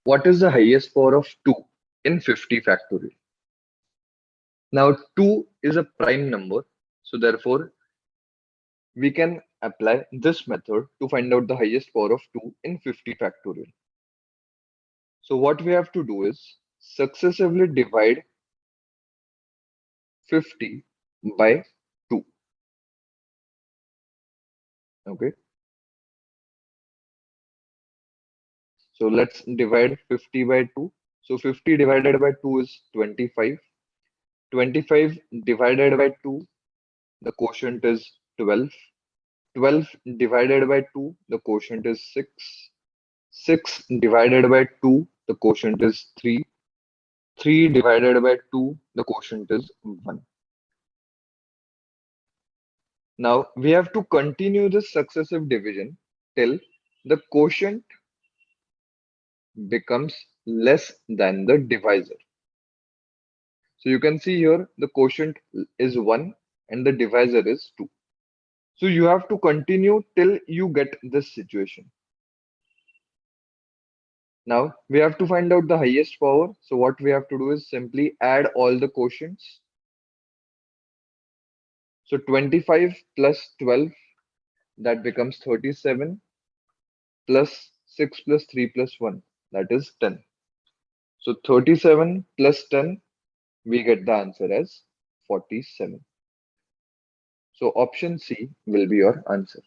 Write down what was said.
What is the highest power of 2 in 50 factorial? Now 2 is a prime number, so therefore we can apply this method to find out the highest power of 2 in 50 factorial. So what we have to do is successively divide 50 by 2. Okay, so let's divide 50 by 2. So 50 divided by 2 is 25. 25 divided by 2, the quotient is 12. 12 divided by 2, the quotient is 6. 6 divided by 2, the quotient is 3. 3 divided by 2, the quotient is 1. Now we have to continue this successive division till the quotient becomes less than the divisor. So you can see here the quotient is 1 and the divisor is 2. So you have to continue till you get this situation. Now we have to find out the highest power. So what we have to do is simply add all the quotients. So 25 plus 12, that becomes 37, plus 6 plus 3 plus 1, that is 10. So 37 plus 10, we get the answer as 47. So option C will be your answer.